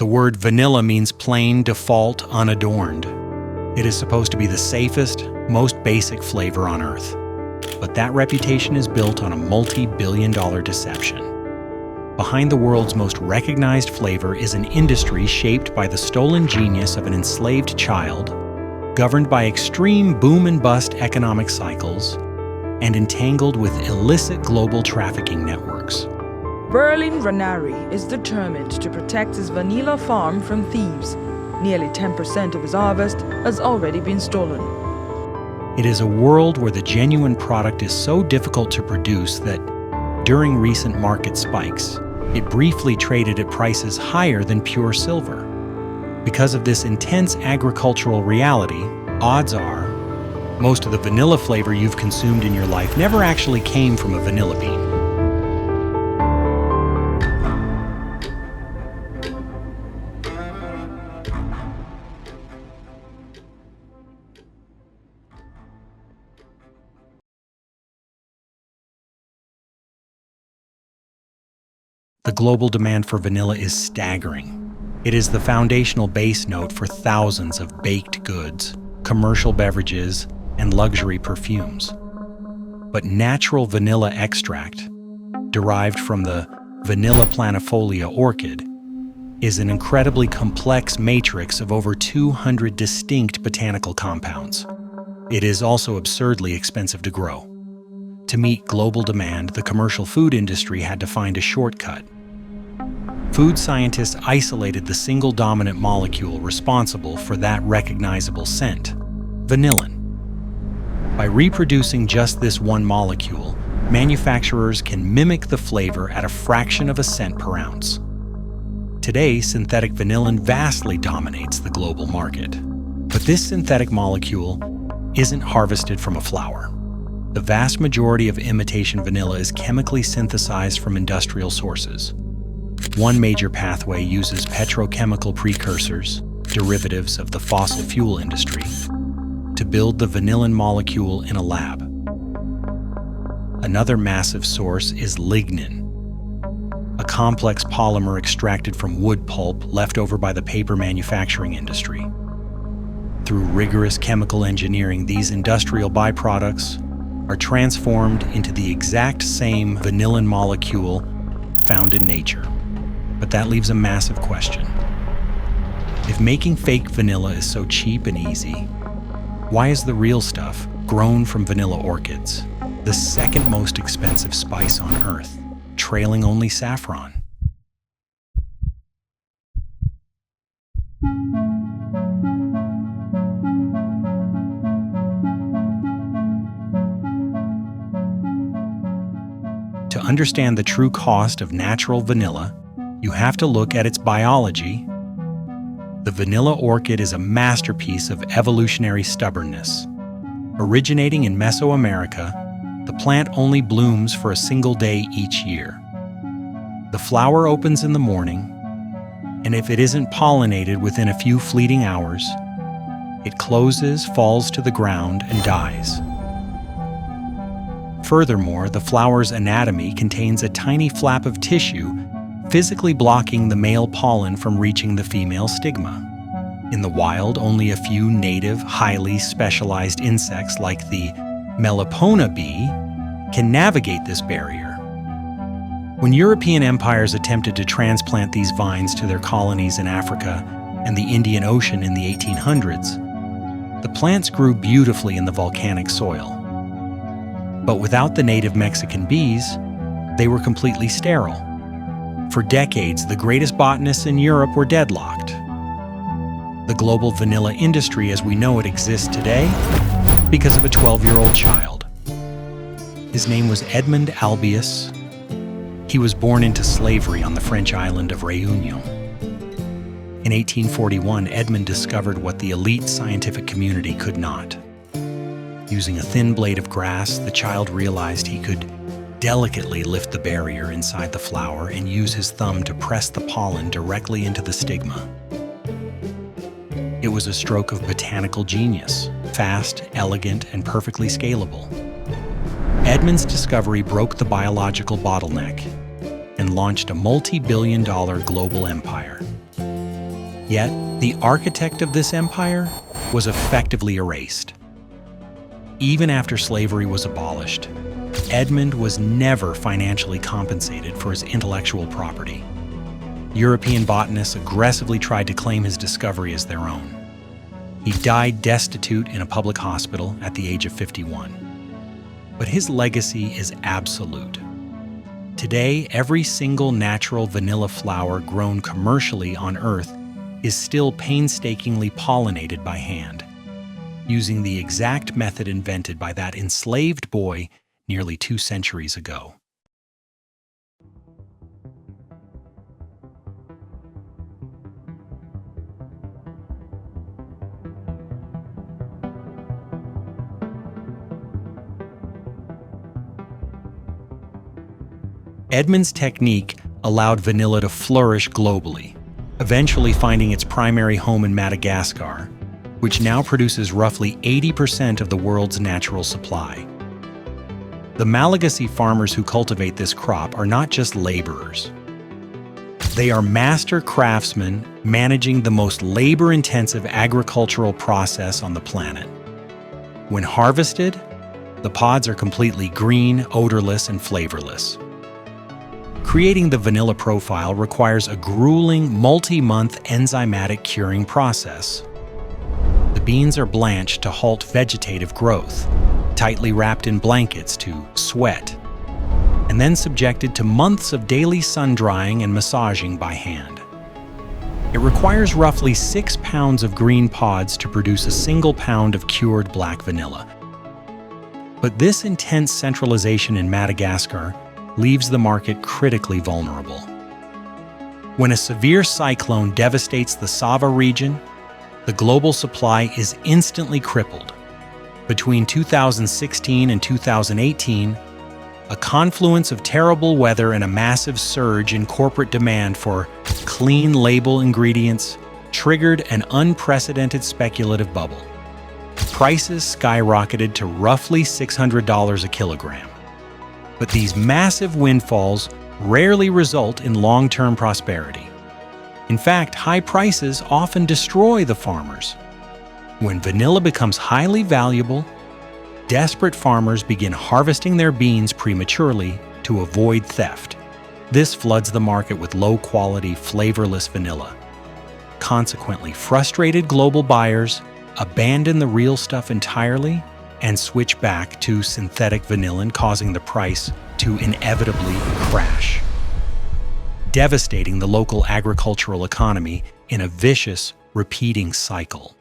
The word vanilla means plain, default, unadorned. It is supposed to be the safest, most basic flavor on earth. But that reputation is built on a multi-billion-dollar deception. Behind the world's most recognized flavor is an industry shaped by the stolen genius of an enslaved child, governed by extreme boom and bust economic cycles, and entangled with illicit global trafficking networks. Berlin Ranari is determined to protect his vanilla farm from thieves. Nearly 10% of his harvest has already been stolen. It is a world where the genuine product is so difficult to produce that, during recent market spikes, it briefly traded at prices higher than pure silver. Because of this intense agricultural reality, odds are, most of the vanilla flavor you've consumed in your life never actually came from a vanilla bean. The global demand for vanilla is staggering. It is the foundational base note for thousands of baked goods, commercial beverages, and luxury perfumes. But natural vanilla extract, derived from the Vanilla planifolia orchid, is an incredibly complex matrix of over 200 distinct botanical compounds. It is also absurdly expensive to grow. To meet global demand, the commercial food industry had to find a shortcut. Food scientists isolated the single dominant molecule responsible for that recognizable scent, vanillin. By reproducing just this one molecule, manufacturers can mimic the flavor at a fraction of a cent per ounce. Today, synthetic vanillin vastly dominates the global market. But this synthetic molecule isn't harvested from a flower. The vast majority of imitation vanilla is chemically synthesized from industrial sources. One major pathway uses petrochemical precursors, derivatives of the fossil fuel industry, to build the vanillin molecule in a lab. Another massive source is lignin, a complex polymer extracted from wood pulp left over by the paper manufacturing industry. Through rigorous chemical engineering, these industrial byproducts are transformed into the exact same vanillin molecule found in nature. But that leaves a massive question. If making fake vanilla is so cheap and easy, why is the real stuff, grown from vanilla orchids, the second most expensive spice on Earth, trailing only saffron? To understand the true cost of natural vanilla, you have to look at its biology. The vanilla orchid is a masterpiece of evolutionary stubbornness. Originating in Mesoamerica, the plant only blooms for a single day each year. The flower opens in the morning, and if it isn't pollinated within a few fleeting hours, it closes, falls to the ground, and dies. Furthermore, the flower's anatomy contains a tiny flap of tissue physically blocking the male pollen from reaching the female stigma. In the wild, only a few native, highly specialized insects like the Melipona bee can navigate this barrier. When European empires attempted to transplant these vines to their colonies in Africa and the Indian Ocean in the 1800s, the plants grew beautifully in the volcanic soil. But without the native Mexican bees, they were completely sterile. For decades, the greatest botanists in Europe were deadlocked. The global vanilla industry as we know it exists today because of a 12-year-old child. His name was Edmond Albius. He was born into slavery on the French island of Réunion. In 1841, Edmond discovered what the elite scientific community could not. Using a thin blade of grass, the child realized he could delicately lift the barrier inside the flower and use his thumb to press the pollen directly into the stigma. It was a stroke of botanical genius, fast, elegant, and perfectly scalable. Edmond's discovery broke the biological bottleneck and launched a multi-billion-dollar global empire. Yet, the architect of this empire was effectively erased. Even after slavery was abolished, Edmund was never financially compensated for his intellectual property. European botanists aggressively tried to claim his discovery as their own. He died destitute in a public hospital at the age of 51. But his legacy is absolute. Today, every single natural vanilla flower grown commercially on Earth is still painstakingly pollinated by hand, using the exact method invented by that enslaved boy nearly 2 centuries ago. Edmund's technique allowed vanilla to flourish globally, eventually finding its primary home in Madagascar, which now produces roughly 80% of the world's natural supply. The Malagasy farmers who cultivate this crop are not just laborers. They are master craftsmen managing the most labor-intensive agricultural process on the planet. When harvested, the pods are completely green, odorless, and flavorless. Creating the vanilla profile requires a grueling, multi-month enzymatic curing process. The beans are blanched to halt vegetative growth, tightly wrapped in blankets to sweat, and then subjected to months of daily sun drying and massaging by hand. It requires roughly 6 pounds of green pods to produce a single pound of cured black vanilla. But this intense centralization in Madagascar leaves the market critically vulnerable. When a severe cyclone devastates the Sava region, the global supply is instantly crippled. Between 2016 and 2018, a confluence of terrible weather and a massive surge in corporate demand for clean label ingredients triggered an unprecedented speculative bubble. Prices skyrocketed to roughly $600 a kilogram. But these massive windfalls rarely result in long-term prosperity. In fact, high prices often destroy the farmers. When vanilla becomes highly valuable, desperate farmers begin harvesting their beans prematurely to avoid theft. This floods the market with low-quality, flavorless vanilla. Consequently, frustrated global buyers abandon the real stuff entirely and switch back to synthetic vanillin, causing the price to inevitably crash, devastating the local agricultural economy in a vicious, repeating cycle.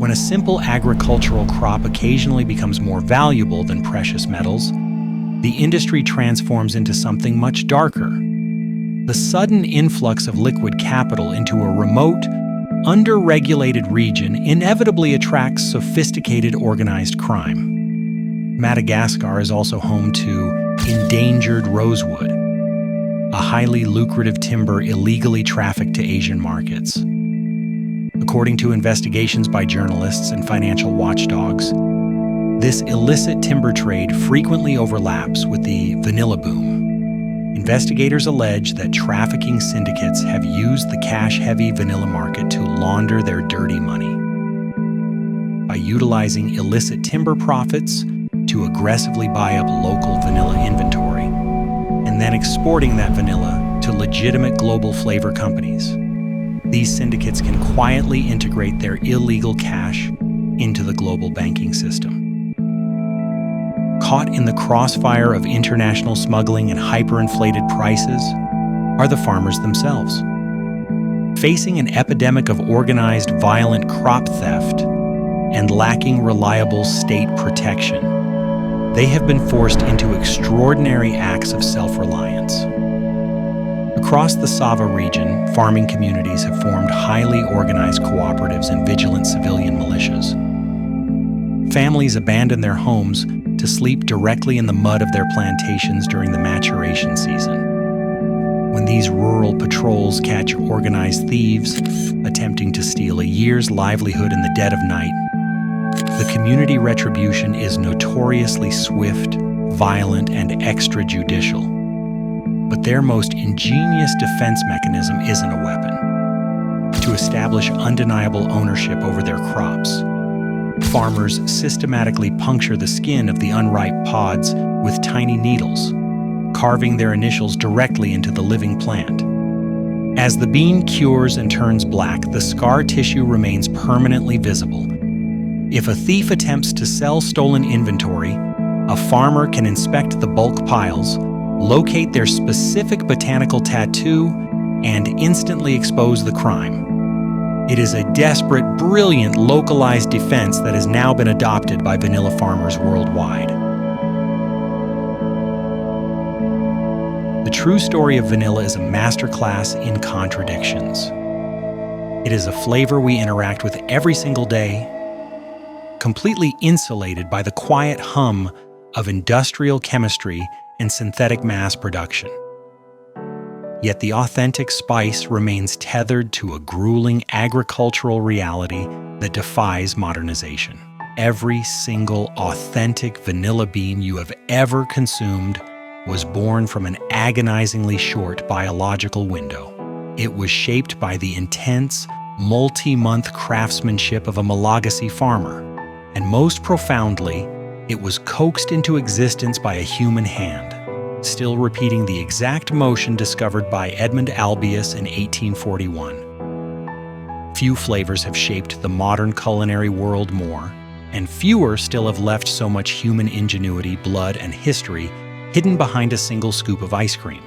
When a simple agricultural crop occasionally becomes more valuable than precious metals, the industry transforms into something much darker. The sudden influx of liquid capital into a remote, under-regulated region inevitably attracts sophisticated organized crime. Madagascar is also home to endangered rosewood, a highly lucrative timber illegally trafficked to Asian markets. According to investigations by journalists and financial watchdogs, this illicit timber trade frequently overlaps with the vanilla boom. Investigators allege that trafficking syndicates have used the cash-heavy vanilla market to launder their dirty money. By utilizing illicit timber profits to aggressively buy up local vanilla inventory, and then exporting that vanilla to legitimate global flavor companies, these syndicates can quietly integrate their illegal cash into the global banking system. Caught in the crossfire of international smuggling and hyperinflated prices are the farmers themselves. Facing an epidemic of organized, violent crop theft and lacking reliable state protection, they have been forced into extraordinary acts of self-reliance. Across the Sava region, farming communities have formed highly organized cooperatives and vigilant civilian militias. Families abandon their homes to sleep directly in the mud of their plantations during the maturation season. When these rural patrols catch organized thieves attempting to steal a year's livelihood in the dead of night, The community retribution is notoriously swift, violent, and extrajudicial. But their most ingenious defense mechanism isn't a weapon. To establish undeniable ownership over their crops, farmers systematically puncture the skin of the unripe pods with tiny needles, carving their initials directly into the living plant. As the bean cures and turns black, the scar tissue remains permanently visible. If a thief attempts to sell stolen inventory, a farmer can inspect the bulk piles, locate their specific botanical tattoo, and instantly expose the crime. It is a desperate, brilliant, localized defense that has now been adopted by vanilla farmers worldwide. The true story of vanilla is a masterclass in contradictions. It is a flavor we interact with every single day, completely insulated by the quiet hum of industrial chemistry and synthetic mass production. Yet the authentic spice remains tethered to a grueling agricultural reality that defies modernization. Every single authentic vanilla bean you have ever consumed was born from an agonizingly short biological window. It was shaped by the intense, multi-month craftsmanship of a Malagasy farmer, and most profoundly, it was coaxed into existence by a human hand, still repeating the exact motion discovered by Edmund Albius in 1841. Few flavors have shaped the modern culinary world more, and fewer still have left so much human ingenuity, blood, and history hidden behind a single scoop of ice cream.